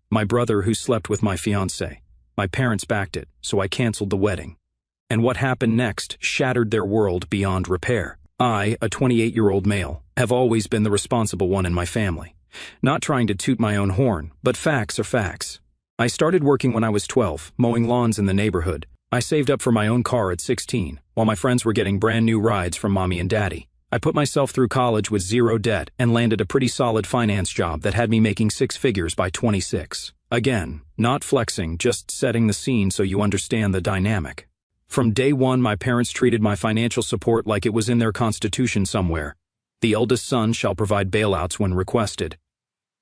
My brother who slept with my fiancée. My parents backed it, so I canceled the wedding. And what happened next shattered their world beyond repair. I, a 28-year-old male, have always been the responsible one in my family. Not trying to toot my own horn, but facts are facts. I started working when I was 12, mowing lawns in the neighborhood. I saved up for my own car at 16, while my friends were getting brand new rides from mommy and daddy. I put myself through college with zero debt and landed a pretty solid finance job that had me making six figures by 26. Again, not flexing, just setting the scene so you understand the dynamic. From day one, my parents treated my financial support like it was in their constitution somewhere. The eldest son shall provide bailouts when requested.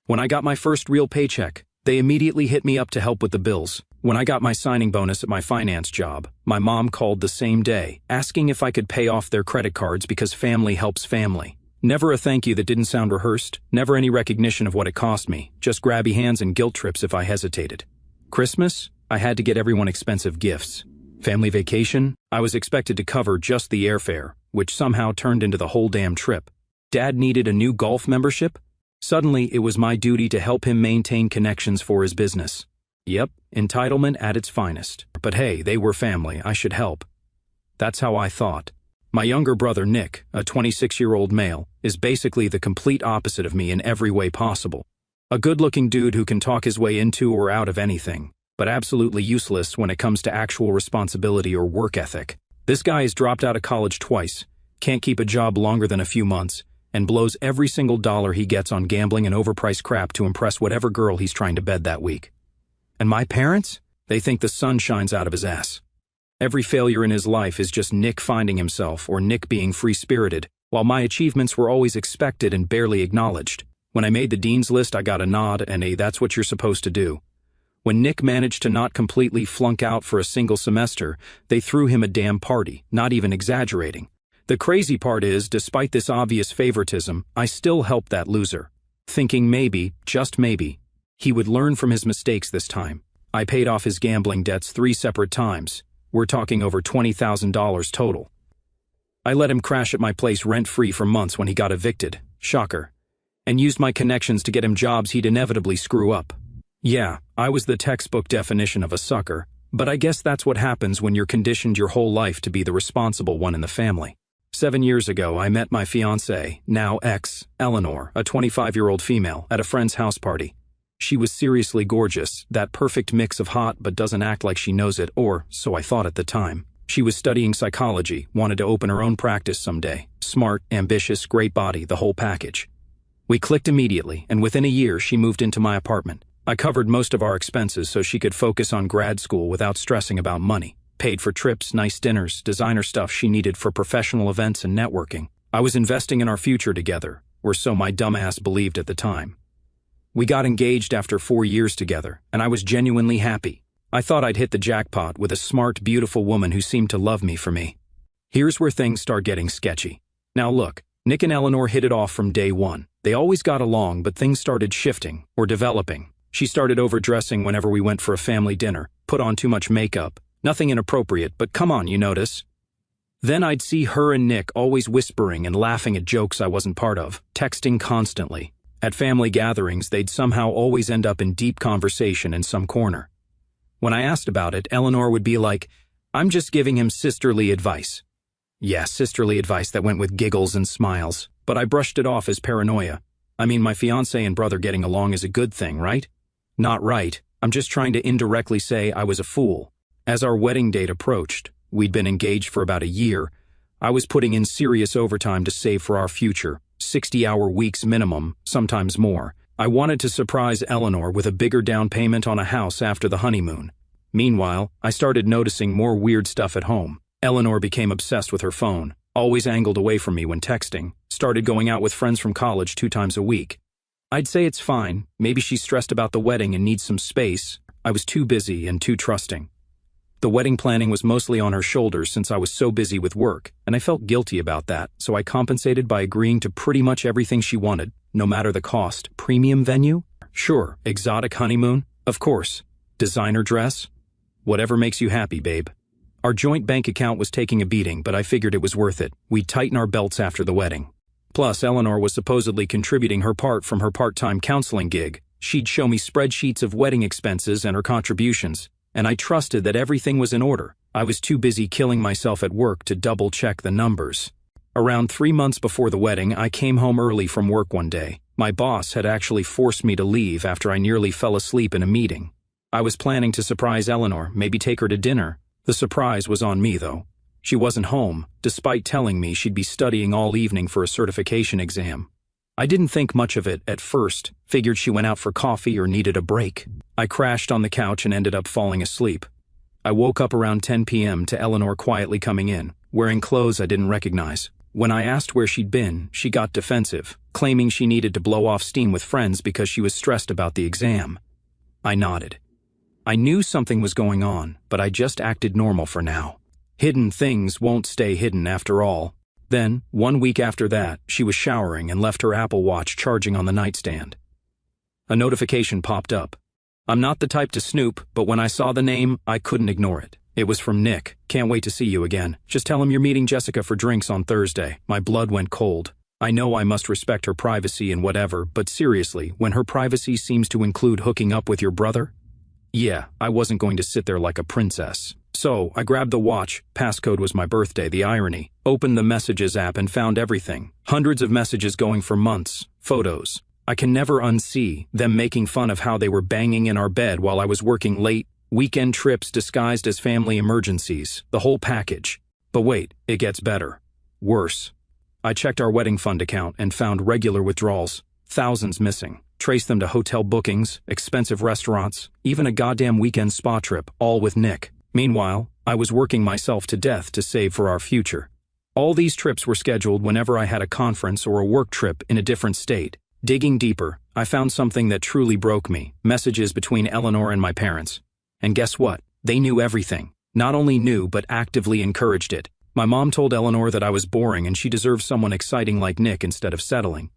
When I got my first real paycheck, they immediately hit me up to help with the bills. When I got my signing bonus at my finance job, my mom called the same day, asking if I could pay off their credit cards because family helps family. Never a thank you that didn't sound rehearsed, never any recognition of what it cost me, just grabby hands and guilt trips if I hesitated. Christmas, I had to get everyone expensive gifts. Family vacation, I was expected to cover just the airfare, which somehow turned into the whole damn trip. Dad needed a new golf membership? Suddenly, it was my duty to help him maintain connections for his business. Yep, entitlement at its finest. But hey, they were family, I should help. That's how I thought. My younger brother, Nick, a 26-year-old male, is basically the complete opposite of me in every way possible. A good-looking dude who can talk his way into or out of anything, but absolutely useless when it comes to actual responsibility or work ethic. This guy has dropped out of college twice, can't keep a job longer than a few months, and blows every single dollar he gets on gambling and overpriced crap to impress whatever girl he's trying to bed that week. And my parents? They think the sun shines out of his ass. Every failure in his life is just Nick finding himself or Nick being free-spirited, while my achievements were always expected and barely acknowledged. When I made the dean's list, I got a nod and a "that's what you're supposed to do." When Nick managed to not completely flunk out for a single semester, they threw him a damn party, not even exaggerating. The crazy part is, despite this obvious favoritism, I still helped that loser, thinking maybe, just maybe, he would learn from his mistakes this time. I paid off his gambling debts 3 separate times. We're talking over $20,000 total. I let him crash at my place rent-free for months when he got evicted, shocker, and used my connections to get him jobs he'd inevitably screw up. Yeah, I was the textbook definition of a sucker, but I guess that's what happens when you're conditioned your whole life to be the responsible one in the family. 7 years ago, I met my fiancée, now ex, Eleanor, a 25-year-old female, at a friend's house party. She was seriously gorgeous, that perfect mix of hot but doesn't act like she knows it, or so I thought at the time. She was studying psychology, wanted to open her own practice someday. Smart, ambitious, great body, the whole package. We clicked immediately, and within a year she moved into my apartment. I covered most of our expenses so she could focus on grad school without stressing about money. Paid for trips, nice dinners, designer stuff she needed for professional events and networking. I was investing in our future together, or so my dumbass believed at the time. We got engaged after 4 years together, and I was genuinely happy. I thought I'd hit the jackpot with a smart, beautiful woman who seemed to love me for me. Here's where things start getting sketchy. Now look, Nick and Eleanor hit it off from day one. They always got along, but things started shifting, or developing. She started overdressing whenever we went for a family dinner, put on too much makeup. Nothing inappropriate, but come on, you notice. Then I'd see her and Nick always whispering and laughing at jokes I wasn't part of, texting constantly. At family gatherings, they'd somehow always end up in deep conversation in some corner. When I asked about it, Eleanor would be like, "I'm just giving him sisterly advice." Yeah, sisterly advice that went with giggles and smiles, but I brushed it off as paranoia. I mean, my fiancé and brother getting along is a good thing, right? Not right. I'm just trying to indirectly say I was a fool. As our wedding date approached, we'd been engaged for about a year, I was putting in serious overtime to save for our future, 60-hour weeks minimum, sometimes more. I wanted to surprise Eleanor with a bigger down payment on a house after the honeymoon. Meanwhile, I started noticing more weird stuff at home. Eleanor became obsessed with her phone, always angled away from me when texting, started going out with friends from college 2 times a week. I'd say it's fine, maybe she's stressed about the wedding and needs some space. I was too busy and too trusting. The wedding planning was mostly on her shoulders since I was so busy with work, and I felt guilty about that, so I compensated by agreeing to pretty much everything she wanted, no matter the cost. Premium venue? Sure. Exotic honeymoon? Of course. Designer dress? Whatever makes you happy, babe. Our joint bank account was taking a beating, but I figured it was worth it. We'd tighten our belts after the wedding. Plus, Eleanor was supposedly contributing her part from her part-time counseling gig. She'd show me spreadsheets of wedding expenses and her contributions, and I trusted that everything was in order. I was too busy killing myself at work to double-check the numbers. Around 3 months before the wedding, I came home early from work one day. My boss had actually forced me to leave after I nearly fell asleep in a meeting. I was planning to surprise Eleanor, maybe take her to dinner. The surprise was on me, though. She wasn't home, despite telling me she'd be studying all evening for a certification exam. I didn't think much of it at first, figured she went out for coffee or needed a break. I crashed on the couch and ended up falling asleep. I woke up around 10 p.m. to Eleanor quietly coming in, wearing clothes I didn't recognize. When I asked where she'd been, she got defensive, claiming she needed to blow off steam with friends because she was stressed about the exam. I nodded. I knew something was going on, but I just acted normal for now. Hidden things won't stay hidden after all. Then, 1 week after that, she was showering and left her Apple Watch charging on the nightstand. A notification popped up. I'm not the type to snoop, but when I saw the name, I couldn't ignore it. It was from Nick. Can't wait to see you again. Just tell him you're meeting Jessica for drinks on Thursday. My blood went cold. I know I must respect her privacy and whatever, but seriously, when her privacy seems to include hooking up with your brother? Yeah, I wasn't going to sit there like a princess. So, I grabbed the watch, passcode was my birthday, the irony, opened the Messages app and found everything. Hundreds of messages going for months, photos. I can never unsee them making fun of how they were banging in our bed while I was working late, weekend trips disguised as family emergencies, the whole package. But wait, it gets better. Worse. I checked our wedding fund account and found regular withdrawals, thousands missing. Traced them to hotel bookings, expensive restaurants, even a goddamn weekend spa trip, all with Nick. Meanwhile, I was working myself to death to save for our future. All these trips were scheduled whenever I had a conference or a work trip in a different state. Digging deeper, I found something that truly broke me, messages between Eleanor and my parents. And guess what? They knew everything. Not only knew, but actively encouraged it. My mom told Eleanor that I was boring and she deserved someone exciting like Nick instead of settling.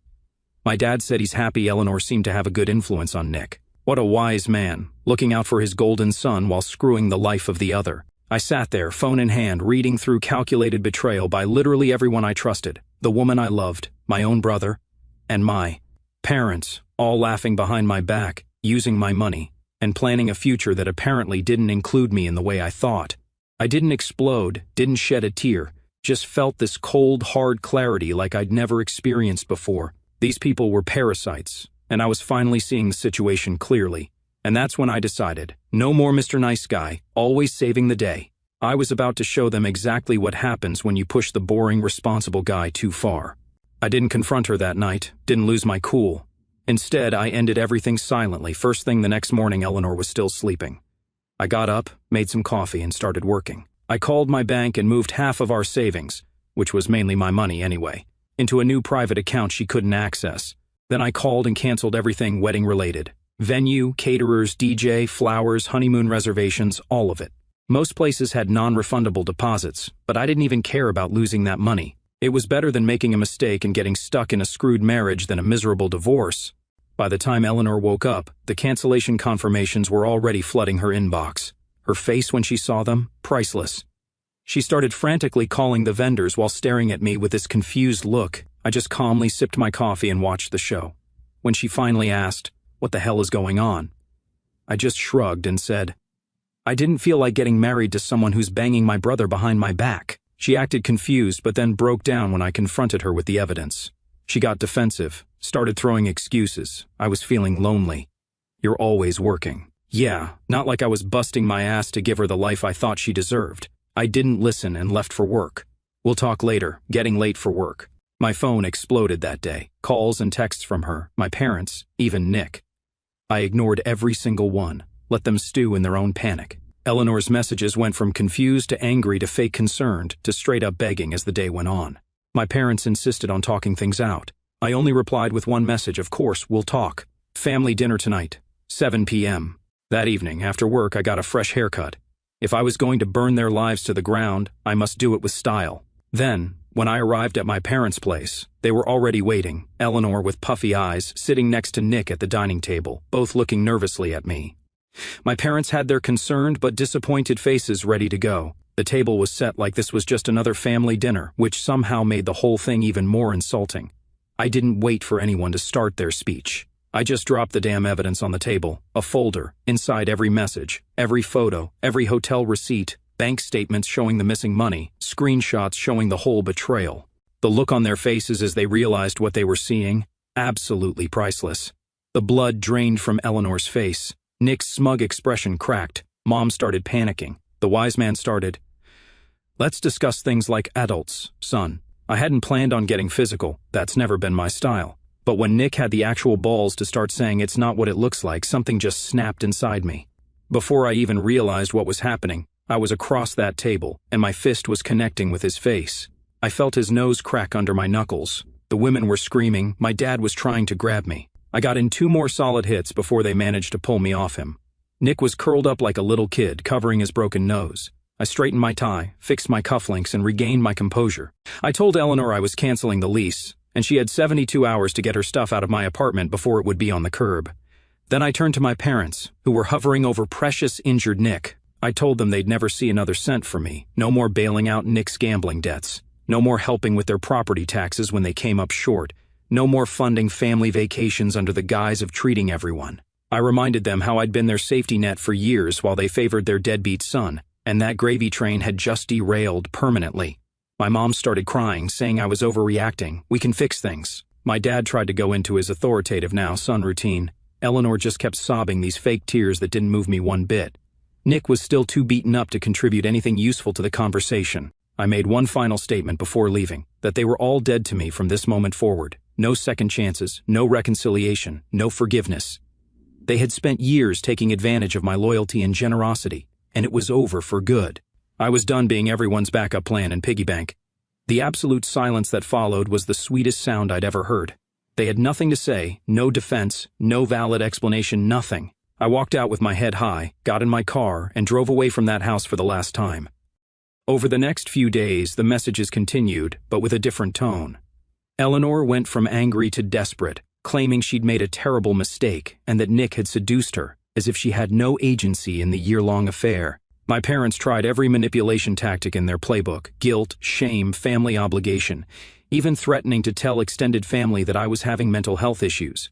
My dad said he's happy Eleanor seemed to have a good influence on Nick. What a wise man, looking out for his golden son while screwing the life of the other. I sat there, phone in hand, reading through calculated betrayal by literally everyone I trusted, the woman I loved, my own brother, and my parents, all laughing behind my back, using my money, and planning a future that apparently didn't include me in the way I thought. I didn't explode, didn't shed a tear, just felt this cold, hard clarity like I'd never experienced before. These people were parasites, and I was finally seeing the situation clearly. And that's when I decided, no more Mr. Nice Guy, always saving the day. I was about to show them exactly what happens when you push the boring, responsible guy too far. I didn't confront her that night, didn't lose my cool. Instead, I ended everything silently. First thing the next morning, Eleanor was still sleeping. I got up, made some coffee, and started working. I called my bank and moved half of our savings, which was mainly my money anyway, into a new private account she couldn't access. Then I called and canceled everything wedding-related. Venue, caterers, DJ, flowers, honeymoon reservations, all of it. Most places had non-refundable deposits, but I didn't even care about losing that money. It was better than making a mistake and getting stuck in a screwed marriage than a miserable divorce. By the time Eleanor woke up, the cancellation confirmations were already flooding her inbox. Her face when she saw them, priceless. She started frantically calling the vendors while staring at me with this confused look. I just calmly sipped my coffee and watched the show. When she finally asked, "What the hell is going on?" I just shrugged and said, "I didn't feel like getting married to someone who's banging my brother behind my back." She acted confused but then broke down when I confronted her with the evidence. She got defensive, started throwing excuses. I was feeling lonely. "You're always working." Yeah, not like I was busting my ass to give her the life I thought she deserved. I didn't listen and left for work. "We'll talk later," getting late for work. My phone exploded that day. Calls and texts from her, my parents, even Nick. I ignored every single one, let them stew in their own panic. Eleanor's messages went from confused to angry to fake concerned to straight up begging as the day went on. My parents insisted on talking things out. I only replied with one message, "Of course, we'll talk. Family dinner tonight, 7 p.m. That evening, after work, I got a fresh haircut. If I was going to burn their lives to the ground, I must do it with style. Then, when I arrived at my parents' place, they were already waiting, Eleanor with puffy eyes, sitting next to Nick at the dining table, both looking nervously at me. My parents had their concerned but disappointed faces ready to go. The table was set like this was just another family dinner, which somehow made the whole thing even more insulting. I didn't wait for anyone to start their speech. I just dropped the damn evidence on the table, a folder, inside every message, every photo, every hotel receipt, bank statements showing the missing money, screenshots showing the whole betrayal. The look on their faces as they realized what they were seeing, absolutely priceless. The blood drained from Eleanor's face. Nick's smug expression cracked. Mom started panicking. The wise man started, "Let's discuss things like adults, son." I hadn't planned on getting physical. That's never been my style. But when Nick had the actual balls to start saying it's not what it looks like, something just snapped inside me. Before I even realized what was happening, I was across that table, and my fist was connecting with his face. I felt his nose crack under my knuckles. The women were screaming. My dad was trying to grab me. I got in 2 more solid hits before they managed to pull me off him. Nick was curled up like a little kid, covering his broken nose. I straightened my tie, fixed my cufflinks, and regained my composure. I told Eleanor I was canceling the lease, and she had 72 hours to get her stuff out of my apartment before it would be on the curb. Then I turned to my parents, who were hovering over precious injured Nick. I told them they'd never see another cent from me. No more bailing out Nick's gambling debts. No more helping with their property taxes when they came up short. No more funding family vacations under the guise of treating everyone. I reminded them how I'd been their safety net for years while they favored their deadbeat son, and that gravy train had just derailed permanently. My mom started crying, saying I was overreacting. "We can fix things." My dad tried to go into his authoritative now son routine. Eleanor just kept sobbing these fake tears that didn't move me one bit. Nick was still too beaten up to contribute anything useful to the conversation. I made one final statement before leaving, that they were all dead to me from this moment forward. No second chances, no reconciliation, no forgiveness. They had spent years taking advantage of my loyalty and generosity, and it was over for good. I was done being everyone's backup plan and piggy bank. The absolute silence that followed was the sweetest sound I'd ever heard. They had nothing to say, no defense, no valid explanation, nothing. I walked out with my head high, got in my car, and drove away from that house for the last time. Over the next few days, the messages continued, but with a different tone. Eleanor went from angry to desperate, claiming she'd made a terrible mistake and that Nick had seduced her, as if she had no agency in the year-long affair. My parents tried every manipulation tactic in their playbook: guilt, shame, family obligation, even threatening to tell extended family that I was having mental health issues.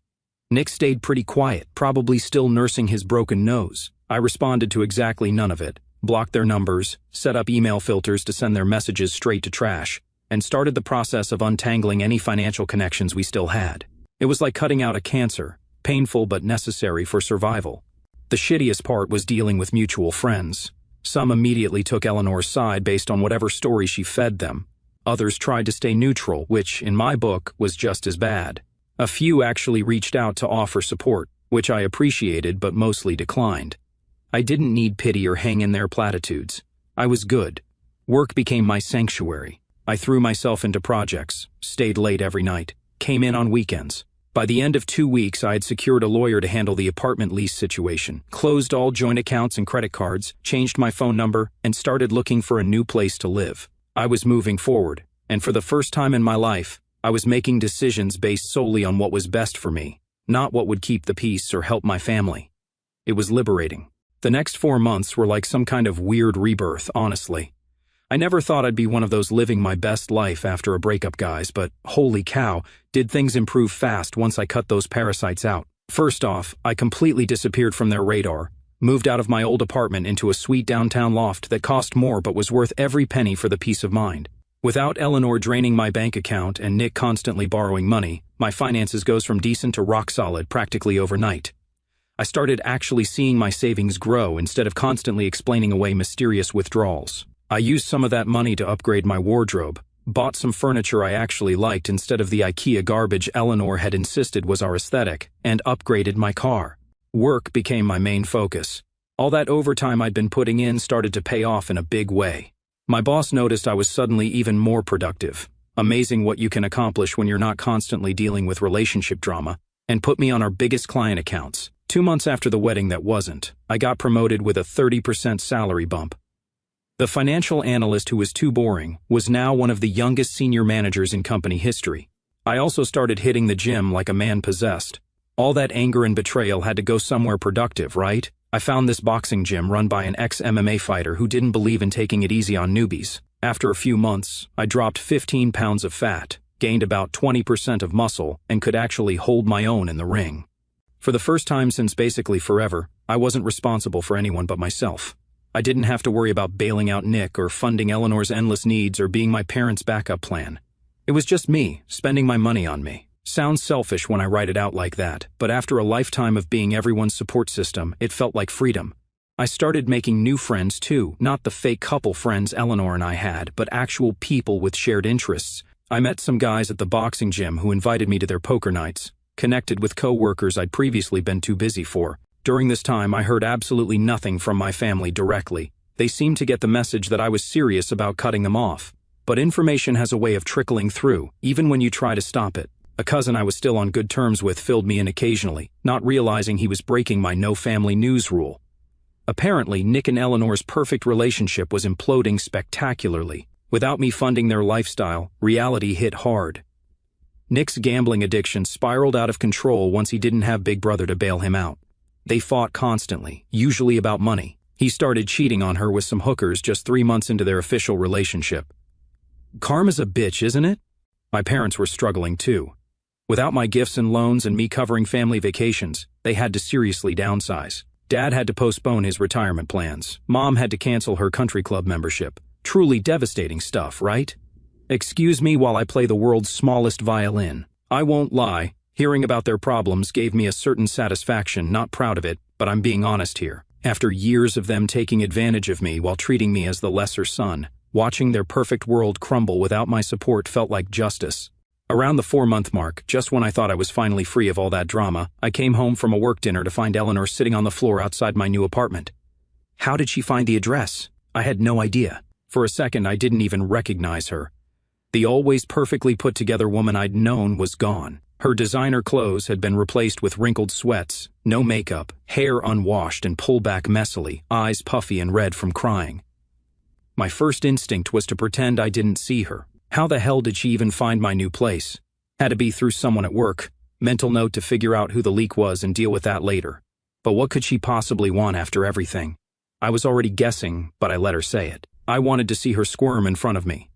Nick stayed pretty quiet, probably still nursing his broken nose. I responded to exactly none of it, blocked their numbers, set up email filters to send their messages straight to trash, and started the process of untangling any financial connections we still had. It was like cutting out a cancer, painful but necessary for survival. The shittiest part was dealing with mutual friends. Some immediately took Eleanor's side based on whatever story she fed them. Others tried to stay neutral, which, in my book, was just as bad. A few actually reached out to offer support, which I appreciated but mostly declined. I didn't need pity or hang-in-there platitudes. I was good. Work became my sanctuary. I threw myself into projects, stayed late every night, came in on weekends. By the end of 2 weeks, I had secured a lawyer to handle the apartment lease situation, closed all joint accounts and credit cards, changed my phone number, and started looking for a new place to live. I was moving forward, and for the first time in my life, I was making decisions based solely on what was best for me, not what would keep the peace or help my family. It was liberating. The next 4 months were like some kind of weird rebirth, honestly. I never thought I'd be one of those living my best life after a breakup guys, but holy cow, did things improve fast once I cut those parasites out. First off, I completely disappeared from their radar, moved out of my old apartment into a sweet downtown loft that cost more but was worth every penny for the peace of mind. Without Eleanor draining my bank account and Nick constantly borrowing money, my finances goes from decent to rock solid practically overnight. I started actually seeing my savings grow instead of constantly explaining away mysterious withdrawals. I used some of that money to upgrade my wardrobe, bought some furniture I actually liked instead of the IKEA garbage Eleanor had insisted was our aesthetic, and upgraded my car. Work became my main focus. All that overtime I'd been putting in started to pay off in a big way. My boss noticed I was suddenly even more productive. Amazing what you can accomplish when you're not constantly dealing with relationship drama, and put me on our biggest client accounts. 2 months after the wedding that wasn't, I got promoted with a 30% salary bump. The financial analyst who was too boring was now one of the youngest senior managers in company history. I also started hitting the gym like a man possessed. All that anger and betrayal had to go somewhere productive, right? I found this boxing gym run by an ex-MMA fighter who didn't believe in taking it easy on newbies. After a few months, I dropped 15 pounds of fat, gained about 20% of muscle, and could actually hold my own in the ring. For the first time since basically forever, I wasn't responsible for anyone but myself. I didn't have to worry about bailing out Nick or funding Eleanor's endless needs or being my parents' backup plan. It was just me, spending my money on me. Sounds selfish when I write it out like that, but after a lifetime of being everyone's support system, it felt like freedom. I started making new friends too, not the fake couple friends Eleanor and I had, but actual people with shared interests. I met some guys at the boxing gym who invited me to their poker nights, connected with co-workers I'd previously been too busy for. During this time, I heard absolutely nothing from my family directly. They seemed to get the message that I was serious about cutting them off. But information has a way of trickling through, even when you try to stop it. A cousin I was still on good terms with filled me in occasionally, not realizing he was breaking my no family news rule. Apparently, Nick and Eleanor's perfect relationship was imploding spectacularly. Without me funding their lifestyle, reality hit hard. Nick's gambling addiction spiraled out of control once he didn't have Big Brother to bail him out. They fought constantly, usually about money. He started cheating on her with some hookers just 3 months into their official relationship. Karma's a bitch, isn't it? My parents were struggling too. Without my gifts and loans and me covering family vacations, they had to seriously downsize. Dad had to postpone his retirement plans. Mom had to cancel her country club membership. Truly devastating stuff, right? Excuse me while I play the world's smallest violin. I won't lie, hearing about their problems gave me a certain satisfaction, not proud of it, but I'm being honest here. After years of them taking advantage of me while treating me as the lesser son, watching their perfect world crumble without my support felt like justice. Around the 4-month mark, just when I thought I was finally free of all that drama, I came home from a work dinner to find Eleanor sitting on the floor outside my new apartment. How did she find the address? I had no idea. For a second, I didn't even recognize her. The always perfectly put-together woman I'd known was gone. Her designer clothes had been replaced with wrinkled sweats, no makeup, hair unwashed and pulled back messily, eyes puffy and red from crying. My first instinct was to pretend I didn't see her. How the hell did she even find my new place? Had to be through someone at work. Mental note to figure out who the leak was and deal with that later. But what could she possibly want after everything? I was already guessing, but I let her say it. I wanted to see her squirm in front of me.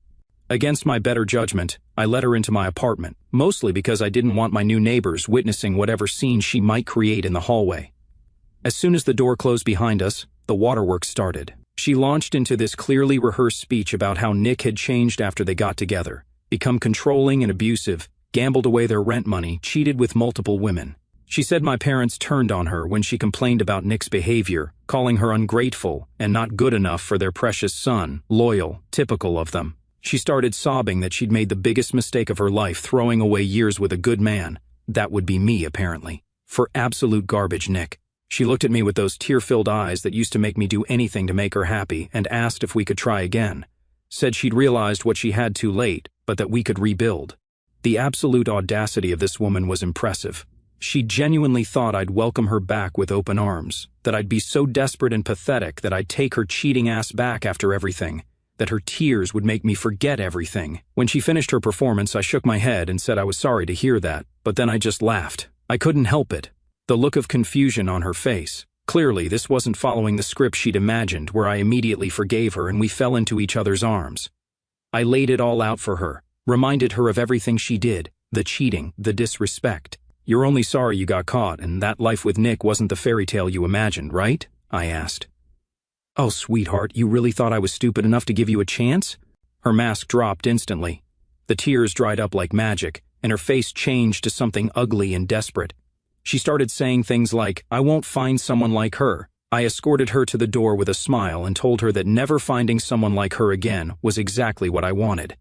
Against my better judgment, I let her into my apartment, mostly because I didn't want my new neighbors witnessing whatever scene she might create in the hallway. As soon as the door closed behind us, the waterworks started. She launched into this clearly rehearsed speech about how Nick had changed after they got together, become controlling and abusive, gambled away their rent money, cheated with multiple women. She said my parents turned on her when she complained about Nick's behavior, calling her ungrateful and not good enough for their precious son, loyal, typical of them. She started sobbing that she'd made the biggest mistake of her life throwing away years with a good man. That would be me, apparently. For absolute garbage, Nick. She looked at me with those tear-filled eyes that used to make me do anything to make her happy and asked if we could try again. Said she'd realized what she had too late, but that we could rebuild. The absolute audacity of this woman was impressive. She genuinely thought I'd welcome her back with open arms, that I'd be so desperate and pathetic that I'd take her cheating ass back after everything, that her tears would make me forget everything. When she finished her performance, I shook my head and said I was sorry to hear that, but then I just laughed. I couldn't help it. The look of confusion on her face. Clearly, this wasn't following the script she'd imagined, where I immediately forgave her and we fell into each other's arms. I laid it all out for her, reminded her of everything she did, the cheating, the disrespect. You're only sorry you got caught and that life with Nick wasn't the fairy tale you imagined, right? I asked. Oh, sweetheart, you really thought I was stupid enough to give you a chance? Her mask dropped instantly. The tears dried up like magic, and her face changed to something ugly and desperate. She started saying things like, I won't find someone like her. I escorted her to the door with a smile and told her that never finding someone like her again was exactly what I wanted.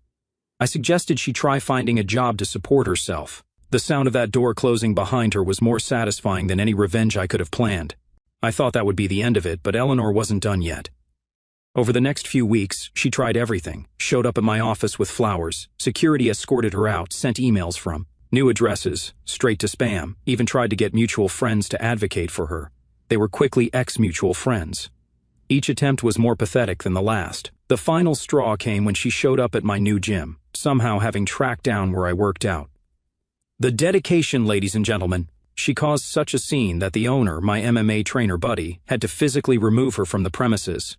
I suggested she try finding a job to support herself. The sound of that door closing behind her was more satisfying than any revenge I could have planned. I thought that would be the end of it, but Eleanor wasn't done yet. Over the next few weeks, she tried everything, showed up at my office with flowers, security escorted her out, sent emails from new addresses, straight to spam, even tried to get mutual friends to advocate for her. They were quickly ex-mutual friends. Each attempt was more pathetic than the last. The final straw came when she showed up at my new gym, somehow having tracked down where I worked out. The dedication, ladies and gentlemen. She caused such a scene that the owner, my MMA trainer buddy, had to physically remove her from the premises.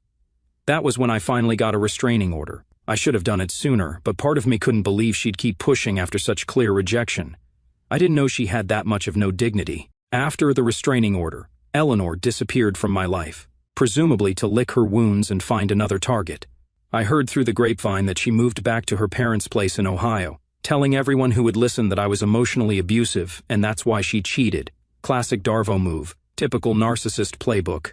That was when I finally got a restraining order. I should have done it sooner, but part of me couldn't believe she'd keep pushing after such clear rejection. I didn't know she had that much of no dignity. After the restraining order, Eleanor disappeared from my life, presumably to lick her wounds and find another target. I heard through the grapevine that she moved back to her parents' place in Ohio, telling everyone who would listen that I was emotionally abusive and that's why she cheated. Classic Darvo move, typical narcissist playbook.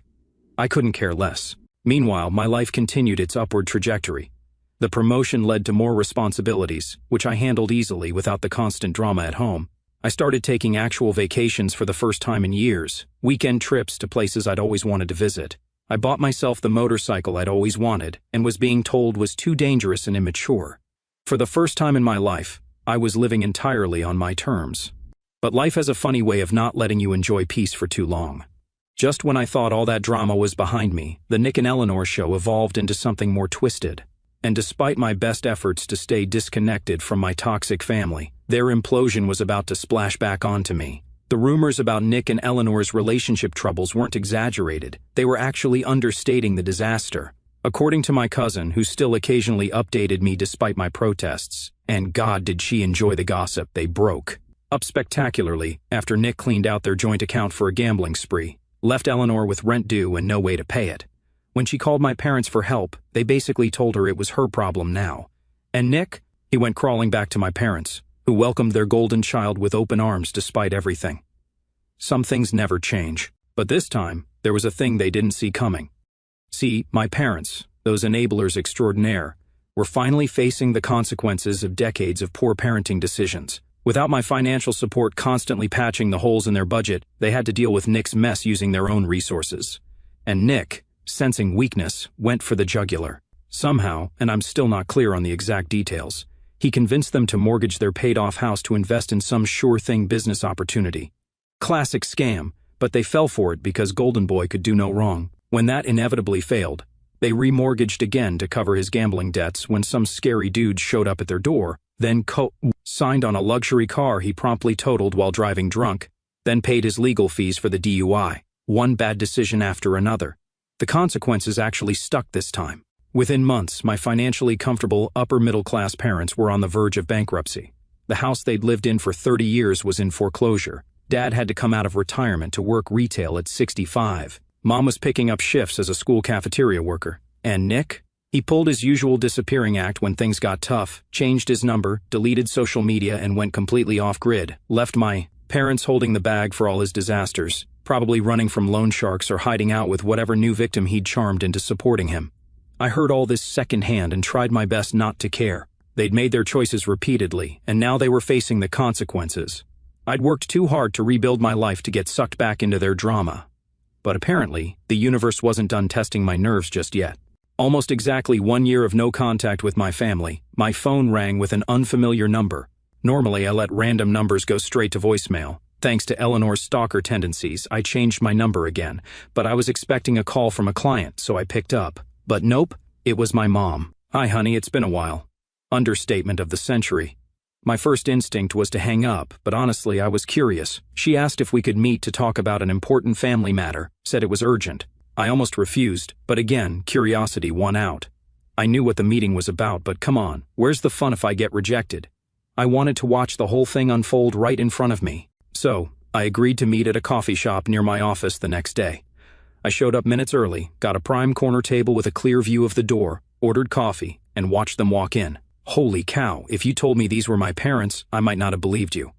I couldn't care less. Meanwhile, my life continued its upward trajectory. The promotion led to more responsibilities, which I handled easily without the constant drama at home. I started taking actual vacations for the first time in years, weekend trips to places I'd always wanted to visit. I bought myself the motorcycle I'd always wanted and was being told was too dangerous and immature. For the first time in my life, I was living entirely on my terms. But life has a funny way of not letting you enjoy peace for too long. Just when I thought all that drama was behind me, the Nick and Eleanor show evolved into something more twisted. And despite my best efforts to stay disconnected from my toxic family, their implosion was about to splash back onto me. The rumors about Nick and Eleanor's relationship troubles weren't exaggerated. They were actually understating the disaster. According to my cousin, who still occasionally updated me despite my protests, and God did she enjoy the gossip, they broke up spectacularly after Nick cleaned out their joint account for a gambling spree, left Eleanor with rent due and no way to pay it. When she called my parents for help, they basically told her it was her problem now. And Nick? He went crawling back to my parents, who welcomed their golden child with open arms despite everything. Some things never change, but this time, there was a thing they didn't see coming. See, my parents, those enablers extraordinaire, were finally facing the consequences of decades of poor parenting decisions. Without my financial support constantly patching the holes in their budget, they had to deal with Nick's mess using their own resources. And Nick, sensing weakness, went for the jugular. Somehow, and I'm still not clear on the exact details, he convinced them to mortgage their paid-off house to invest in some sure-thing business opportunity. Classic scam, but they fell for it because Golden Boy could do no wrong. When that inevitably failed, they remortgaged again to cover his gambling debts when some scary dude showed up at their door, then signed on a luxury car he promptly totaled while driving drunk, then paid his legal fees for the DUI. One bad decision after another. The consequences actually stuck this time. Within months, my financially comfortable upper-middle-class parents were on the verge of bankruptcy. The house they'd lived in for 30 years was in foreclosure. Dad had to come out of retirement to work retail at 65. Mom was picking up shifts as a school cafeteria worker. And Nick? He pulled his usual disappearing act when things got tough, changed his number, deleted social media, and went completely off-grid. Left my parents holding the bag for all his disasters, probably running from loan sharks or hiding out with whatever new victim he'd charmed into supporting him. I heard all this secondhand and tried my best not to care. They'd made their choices repeatedly, and now they were facing the consequences. I'd worked too hard to rebuild my life to get sucked back into their drama. But apparently, the universe wasn't done testing my nerves just yet. Almost exactly 1 year of no contact with my family, my phone rang with an unfamiliar number. Normally, I let random numbers go straight to voicemail. Thanks to Eleanor's stalker tendencies, I changed my number again, but I was expecting a call from a client, so I picked up. But nope, it was my mom. "Hi, honey, it's been a while." Understatement of the century. My first instinct was to hang up, but honestly, I was curious. She asked if we could meet to talk about an important family matter, said it was urgent. I almost refused, but again, curiosity won out. I knew what the meeting was about, but come on, where's the fun if I get rejected? I wanted to watch the whole thing unfold right in front of me. So, I agreed to meet at a coffee shop near my office the next day. I showed up minutes early, got a prime corner table with a clear view of the door, ordered coffee, and watched them walk in. Holy cow, if you told me these were my parents, I might not have believed you.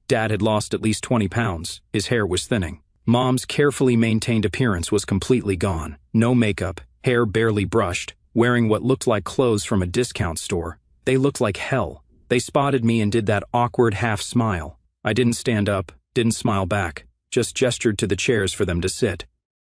Dad had lost at least 20 pounds, his hair was thinning. Mom's carefully maintained appearance was completely gone. No makeup, hair barely brushed, wearing what looked like clothes from a discount store. They looked like hell. They spotted me and did that awkward half smile. I didn't stand up, didn't smile back, just gestured to the chairs for them to sit.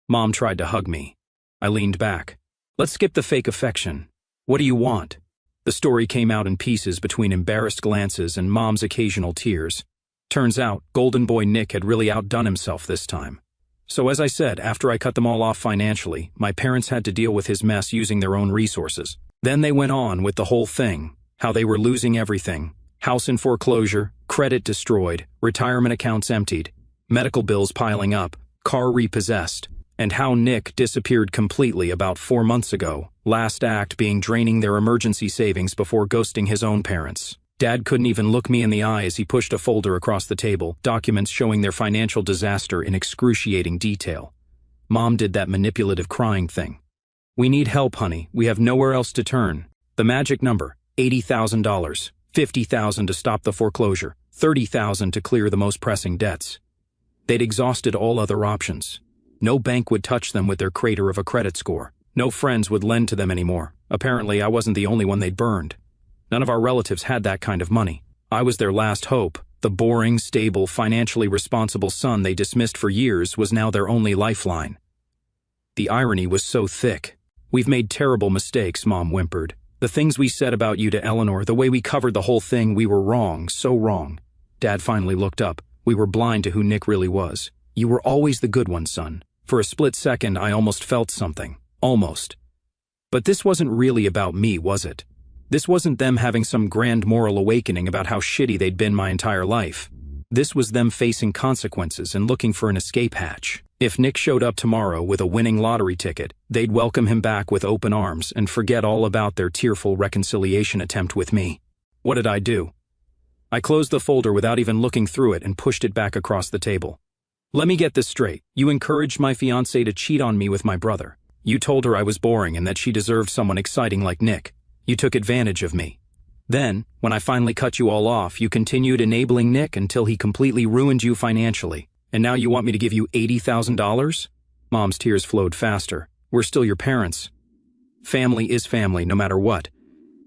Mom tried to hug me. I leaned back. "Let's skip the fake affection. What do you want?" The story came out in pieces between embarrassed glances and Mom's occasional tears. Turns out, Golden Boy Nick had really outdone himself this time. So as I said, after I cut them all off financially, my parents had to deal with his mess using their own resources. Then they went on with the whole thing, how they were losing everything. House in foreclosure, credit destroyed, retirement accounts emptied, medical bills piling up, car repossessed, and how Nick disappeared completely about 4 months ago, last act being draining their emergency savings before ghosting his own parents. Dad couldn't even look me in the eye as he pushed a folder across the table, documents showing their financial disaster in excruciating detail. Mom did that manipulative crying thing. "We need help, honey. We have nowhere else to turn. The magic number, $80,000. $50,000 to stop the foreclosure. $30,000 to clear the most pressing debts." They'd exhausted all other options. No bank would touch them with their crater of a credit score. No friends would lend to them anymore. Apparently, I wasn't the only one they'd burned. None of our relatives had that kind of money. I was their last hope. The boring, stable, financially responsible son they dismissed for years was now their only lifeline. The irony was so thick. "We've made terrible mistakes," Mom whimpered. "The things we said about you to Eleanor, the way we covered the whole thing, we were wrong, so wrong." Dad finally looked up. "We were blind to who Nick really was. You were always the good one, son." For a split second, I almost felt something. Almost. But this wasn't really about me, was it? This wasn't them having some grand moral awakening about how shitty they'd been my entire life. This was them facing consequences and looking for an escape hatch. If Nick showed up tomorrow with a winning lottery ticket, they'd welcome him back with open arms and forget all about their tearful reconciliation attempt with me. What did I do? I closed the folder without even looking through it and pushed it back across the table. "Let me get this straight. You encouraged my fiancée to cheat on me with my brother. You told her I was boring and that she deserved someone exciting like Nick. You took advantage of me. Then, when I finally cut you all off, you continued enabling Nick until he completely ruined you financially. And now you want me to give you $80,000? Mom's tears flowed faster. "We're still your parents. Family is family, no matter what."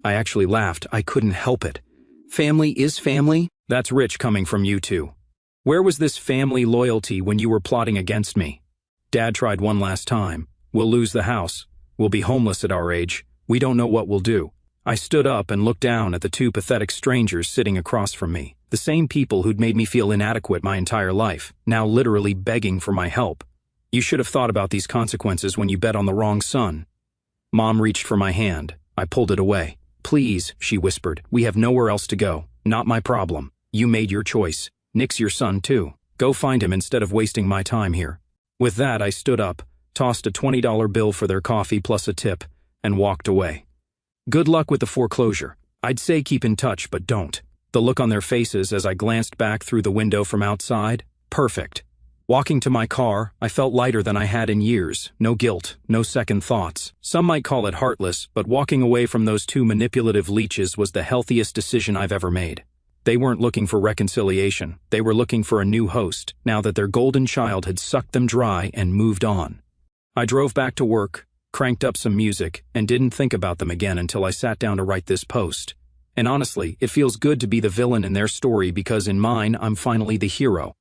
I actually laughed. I couldn't help it. Family is family? That's rich coming from you two. Where was this family loyalty when you were plotting against me? Dad tried one last time. "We'll lose the house. We'll be homeless at our age. We don't know what we'll do." I stood up and looked down at the two pathetic strangers sitting across from me. The same people who'd made me feel inadequate my entire life, now literally begging for my help. "You should have thought about these consequences when you bet on the wrong son." Mom reached for my hand. I pulled it away. "Please," she whispered, "we have nowhere else to go. Not my problem. You made your choice. Nick's your son too. Go find him instead of wasting my time here." With that, I stood up, tossed a $20 bill for their coffee plus a tip, and walked away. Good luck with the foreclosure. I'd say keep in touch, but don't. The look on their faces as I glanced back through the window from outside? Perfect. Walking to my car, I felt lighter than I had in years. No guilt, no second thoughts. Some might call it heartless, but walking away from those two manipulative leeches was the healthiest decision I've ever made. They weren't looking for reconciliation. They were looking for a new host, now that their golden child had sucked them dry and moved on. I drove back to work, cranked up some music, and didn't think about them again until I sat down to write this post. And honestly, it feels good to be the villain in their story because in mine, I'm finally the hero.